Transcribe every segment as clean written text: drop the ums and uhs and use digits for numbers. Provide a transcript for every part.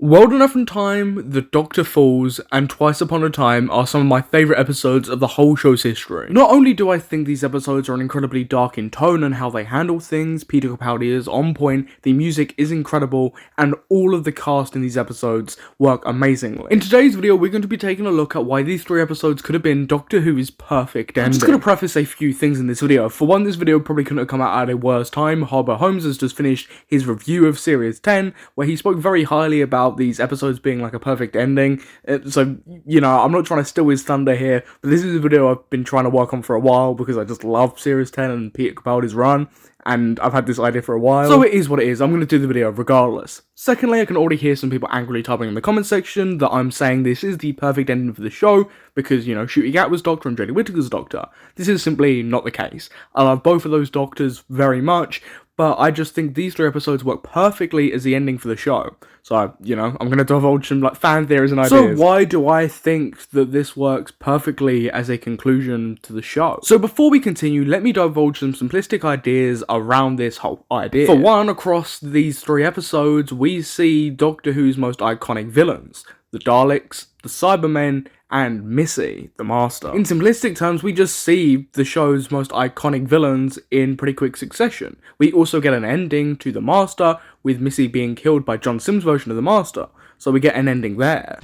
World Enough in Time, The Doctor Falls, and Twice Upon a Time are some of my favourite episodes of the whole show's history. Not only do I think these episodes are incredibly dark in tone and how they handle things, Peter Capaldi is on point, the music is incredible, and all of the cast in these episodes work amazingly. In today's video, we're going to be taking a look at why these three episodes could have been Doctor Who's perfect ending. I'm just going to preface a few things in this video. For one, this video probably couldn't have come out at a worse time. Harbour Holmes has just finished his review of Series 10, where he spoke very highly about these episodes being like a perfect ending. So, you know, I'm not trying to steal his thunder here, but this is a video I've been trying to work on for a while because I just love Series 10 and Peter Capaldi's run, and I've had this idea for a while. So it is what it is. I'm going to do the video regardless. Secondly, I can already hear some people angrily typing in the comment section that I'm saying this is the perfect ending for the show because, you know, Ncuti Gat was Doctor and Jodie Whittaker's Doctor. This is simply not the case. I love both of those Doctors very much, but I just think these three episodes work perfectly as the ending for the show. So, you know, I'm going to divulge some like fan theories and ideas. So why do I think that this works perfectly as a conclusion to the show? So before we continue, let me divulge some simplistic ideas around this whole idea. For one, across these three episodes, we see Doctor Who's most iconic villains. The Daleks, the Cybermen, and Missy, the Master. In simplistic terms, we just see the show's most iconic villains in pretty quick succession. We also get an ending to the Master, with Missy being killed by John Simm's version of the Master, so we get an ending there.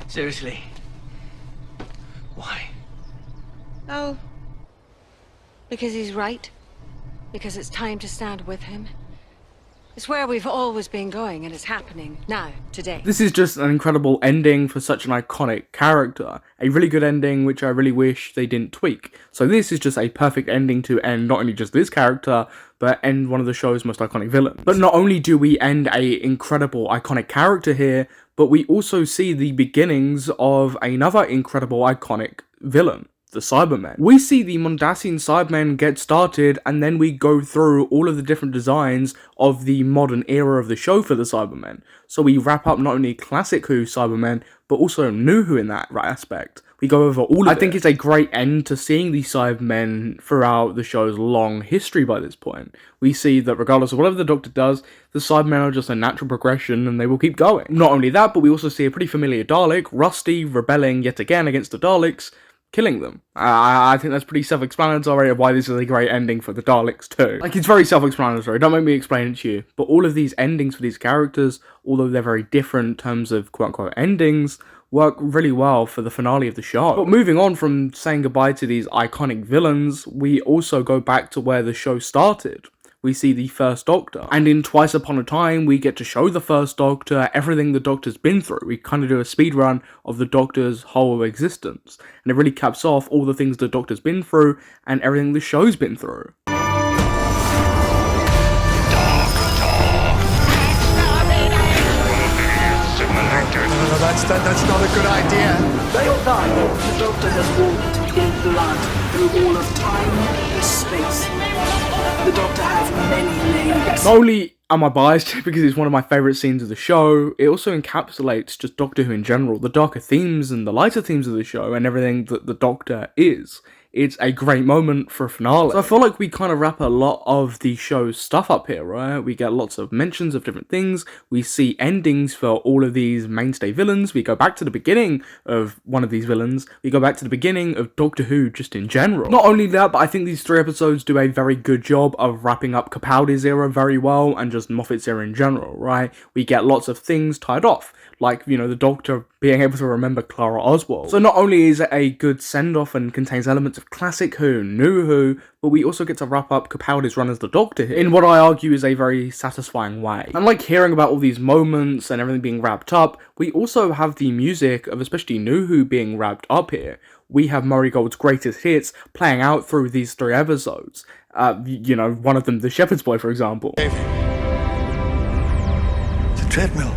Seriously? Why? Oh, because he's right. Because it's time to stand with him. It's where we've always been going, and it's happening now, today. This is just an incredible ending for such an iconic character. A really good ending which I really wish they didn't tweak. So this is just a perfect ending to end not only just this character, but end one of the show's most iconic villains. But not only do we end a incredible iconic character here, but we also see the beginnings of another incredible iconic villain. The Cybermen. We see the Mondasian Cybermen get started, and then we go through all of the different designs of the modern era of the show for the Cybermen. So we wrap up not only classic Who Cybermen, but also new Who in that aspect. We go over all of it. I think it's a great end to seeing the Cybermen throughout the show's long history by this point. We see that regardless of whatever the Doctor does, the Cybermen are just a natural progression and they will keep going. Not only that, but we also see a pretty familiar Dalek, Rusty, rebelling yet again against the Daleks, killing them. I think that's pretty self-explanatory of why this is a great ending for the Daleks too. Like, it's very self-explanatory, don't make me explain it to you. But all of these endings for these characters, although they're very different in terms of quote-unquote endings, work really well for the finale of the show. But moving on from saying goodbye to these iconic villains, we also go back to where the show started. We see the First Doctor, and in Twice Upon a Time, we get to show the First Doctor everything the Doctor's been through. We kind of do a speed run of the Doctor's whole existence, and it really caps off all the things the Doctor's been through, and everything the show's been through. That's not a good idea. They all die. The Doctor has walked in blood through all of time and space. The Doctor has many names. Not only am I biased because it's one of my favourite scenes of the show, it also encapsulates just Doctor Who in general, the darker themes and the lighter themes of the show and everything that the Doctor is. It's a great moment for a finale. So I feel like we kind of wrap a lot of the show's stuff up here, right? We get lots of mentions of different things. We see endings for all of these mainstay villains. We go back to the beginning of one of these villains. We go back to the beginning of Doctor Who just in general. Not only that, but I think these three episodes do a very good job of wrapping up Capaldi's era very well and just Moffat's era in general, right? We get lots of things tied off. Like, you know, the Doctor being able to remember Clara Oswald. So not only is it a good send-off and contains elements of classic Who, new Who, but we also get to wrap up Capaldi's run as the Doctor here, in what I argue is a very satisfying way. And like hearing about all these moments and everything being wrapped up, we also have the music of especially new Who being wrapped up here. We have Murray Gold's greatest hits playing out through these three episodes. You know, one of them, The Shepherd's Boy, for example. It's a treadmill.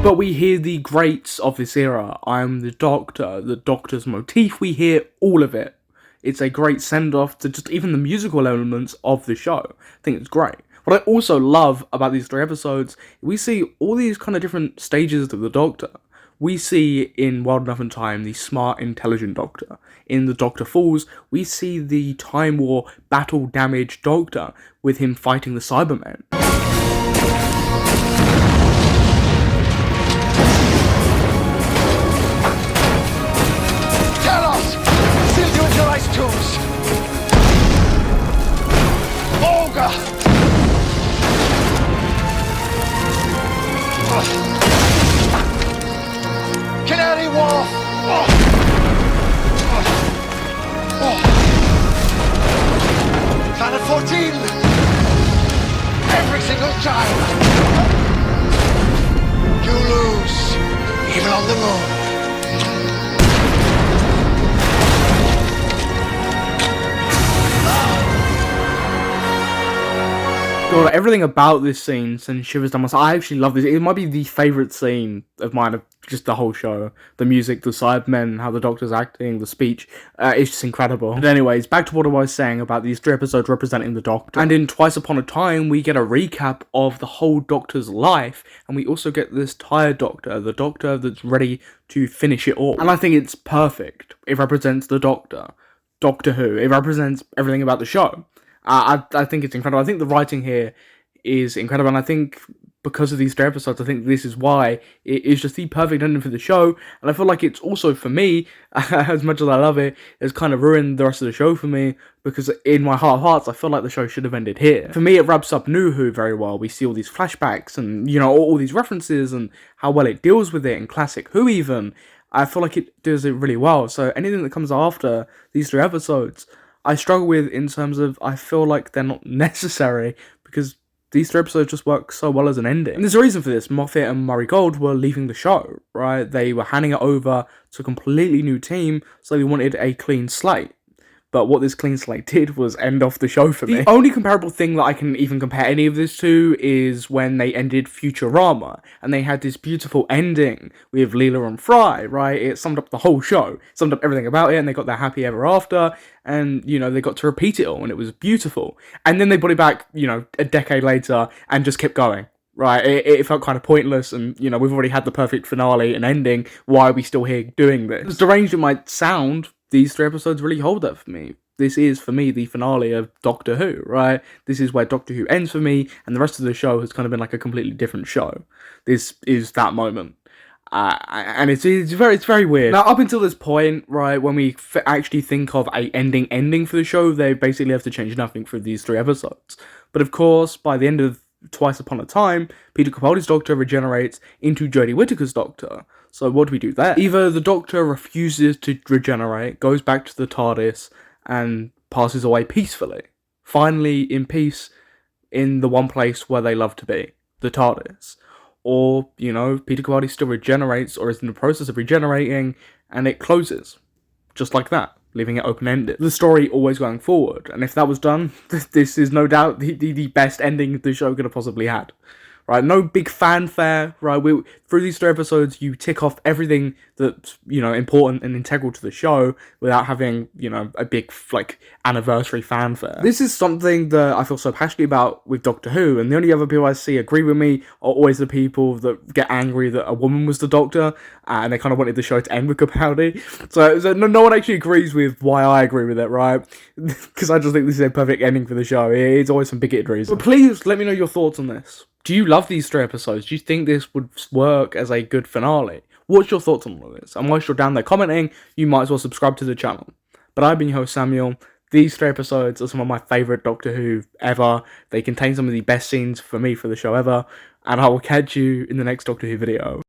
But we hear the greats of this era. I'm the Doctor, the Doctor's motif, we hear all of it. It's a great send-off to just even the musical elements of the show. I think it's great. What I also love about these three episodes, we see all these kind of different stages of the Doctor. We see in World Enough in Time the smart, intelligent Doctor. In The Doctor Falls, we see the Time War battle-damaged Doctor with him fighting the Cybermen. Canary Wharf! Planet 14! Every single time! You lose, even on the moon. God, everything about this scene sends shivers down my spine. I actually love this. It might be the favourite scene of mine of just the whole show. The music, the Cybermen, how the Doctor's acting, the speech. It's just incredible. But anyways, back to what I was saying about these 3 episodes representing the Doctor. And in Twice Upon a Time, we get a recap of the whole Doctor's life. And we also get this tired Doctor, the Doctor that's ready to finish it all. And I think it's perfect. It represents the Doctor. Doctor Who. It represents everything about the show. I think it's incredible. I think the writing here is incredible, and I think because of these 3 episodes, I think this is why it is just the perfect ending for the show, and I feel like it's also, for me, as much as I love it, it's kind of ruined the rest of the show for me, because in my heart of hearts, I feel like the show should have ended here. For me, it wraps up New Who very well. We see all these flashbacks, and, you know, all these references, and how well it deals with it, and classic Who even. I feel like it does it really well, so anything that comes after these 3 episodes, I struggle with in terms of I feel like they're not necessary because these 3 episodes just work so well as an ending. And there's a reason for this. Moffat and Murray Gold were leaving the show, right? They were handing it over to a completely new team, so they wanted a clean slate. But what this clean slate did was end off the show for me. The only comparable thing that I can even compare any of this to is when they ended Futurama, and they had this beautiful ending with Leela and Fry, right? It summed up the whole show, summed up everything about it, and they got their happy ever after, and, you know, they got to repeat it all, and it was beautiful. And then they brought it back, you know, a decade later, and just kept going. Right, it felt kind of pointless, and, you know, we've already had the perfect finale and ending. Why are we still here doing this? As deranged it might sound, these 3 episodes really hold that for me. This is, for me, the finale of Doctor Who, right? This is where Doctor Who ends for me, and the rest of the show has kind of been like a completely different show. This is that moment. And it's very weird. Now, up until this point, right, when we actually think of a ending for the show, they basically have to change nothing for these 3 episodes. But of course, by the end of Twice Upon a Time, Peter Capaldi's Doctor regenerates into Jodie Whittaker's Doctor. So what do we do there? Either the Doctor refuses to regenerate, goes back to the TARDIS, and passes away peacefully. Finally, in peace, in the one place where they love to be, the TARDIS. Or, you know, Peter Capaldi still regenerates, or is in the process of regenerating, and it closes. Just like that, leaving it open-ended. The story always going forward, and if that was done, this is no doubt the best ending the show could have possibly had. Right, no big fanfare, right, through these 3 episodes, you tick off everything that's, you know, important and integral to the show, without having, you know, a big, like, anniversary fanfare. This is something that I feel so passionate about with Doctor Who, and the only other people I see agree with me are always the people that get angry that a woman was the Doctor, and they kind of wanted the show to end with Capaldi. So no one actually agrees with why I agree with it, right? Because I just think this is a perfect ending for the show. It's always some bigoted reason. But please, let me know your thoughts on this. Do you love these 3 episodes? Do you think this would work as a good finale? What's your thoughts on all of this? And whilst you're down there commenting, you might as well subscribe to the channel. But I've been your host, Samuel. These 3 episodes are some of my favourite Doctor Who ever. They contain some of the best scenes for me for the show ever. And I will catch you in the next Doctor Who video.